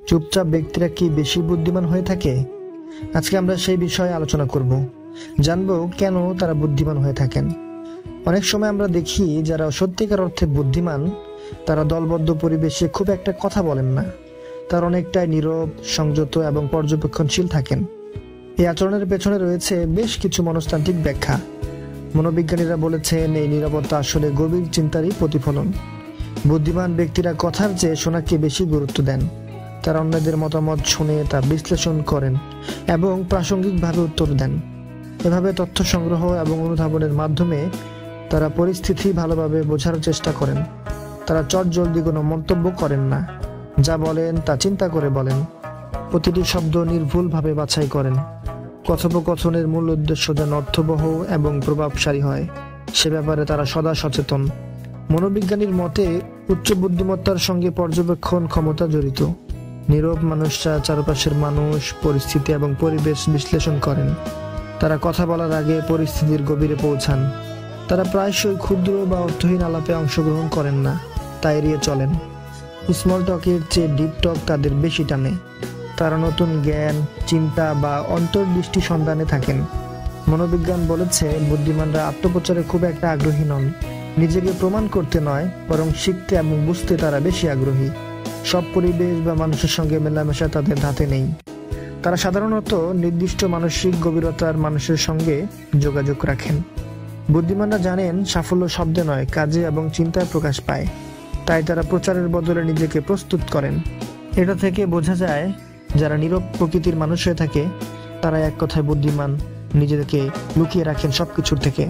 চুপচাপ ব্যক্তিরা কি বেশি বুদ্ধিমান হয়ে থাকে? আজকে আমরা সেই বিষয়ে আলোচনা করব, জানবো কেন তারা বুদ্ধিমান হয়ে থাকেন। অনেক সময় আমরা দেখি যারা সত্যিকার অর্থে বুদ্ধিমান তারা দলবদ্ধ পরিবেশে খুব একটা কথা বলেন না। তারা অনেকটাই নীরব, সংযত এবং পর্যবেক্ষণশীল থাকেন। এই আচরণের পেছনে রয়েছে বেশ কিছু মনস্তান্ত্রিক ব্যাখ্যা। মনোবিজ্ঞানীরা বলেছেন এই নীরবতা আসলে গভীর চিন্তারই প্রতিফলন। বুদ্ধিমান ব্যক্তিরা কথার চেয়ে শোনাকে বেশি গুরুত্ব দেন। তারা অন্যদের মতামত শুনে তা বিশ্লেষণ করেন এবং প্রাসঙ্গিকভাবে উত্তর দেন। এভাবে তথ্য সংগ্রহ এবং অনুধাবনের মাধ্যমে তারা পরিস্থিতি ভালোভাবে বোঝার চেষ্টা করেন। তারা চটজলদি কোনো মন্তব্য করেন না, যা বলেন তা চিন্তা করে বলেন। প্রতিটি শব্দ নির্ভুলভাবে বাছাই করেন। কথোপকথনের মূল উদ্দেশ্য যেন অর্থবহ এবং প্রভাবশালী হয় সে ব্যাপারে তারা সদা সচেতন। মনোবিজ্ঞানীর মতে উচ্চ বুদ্ধিমত্তার সঙ্গে পর্যবেক্ষণ ক্ষমতা জড়িত। নীরব মানুষরা চারপাশের মানুষ, পরিস্থিতি এবং পরিবেশ বিশ্লেষণ করেন। তারা কথা বলার আগে পরিস্থিতির গভীরে পৌঁছান। তারা প্রায়শই ক্ষুদ্র বা অর্থহীন আলাপে অংশগ্রহণ করেন না, তা এড়িয়ে চলেন। স্মল টকের চেয়ে ডিপ টক তাদের বেশি টানে। তারা নতুন জ্ঞান, চিন্তা বা অন্তর্দৃষ্টি সন্ধানে থাকেন। মনোবিজ্ঞান বলেছে বুদ্ধিমানরা আত্মপ্রচারে খুব একটা আগ্রহী নন। নিজেকে প্রমাণ করতে নয়, বরং শিখতে এবং বুঝতে তারা বেশি আগ্রহী। সব পরিবেশ বা মানুষের সঙ্গে মেলামেশা তাদের ধাতে নেই। তারা সাধারণত নির্দিষ্ট মানসিক গভীরতার মানুষের সঙ্গে যোগাযোগ রাখেন। বুদ্ধিমানরা জানেন সাফল্য শব্দে নয়, কাজে এবং চিন্তায় প্রকাশ পায়। তাই তারা প্রচারের বদলে নিজেকে প্রস্তুত করেন। এটা থেকে বোঝা যায় যারা নীরব প্রকৃতির মানুষ হয়ে থাকে তারা এক কথায় বুদ্ধিমান, নিজেদেরকে লুকিয়ে রাখেন সবকিছুর থেকে।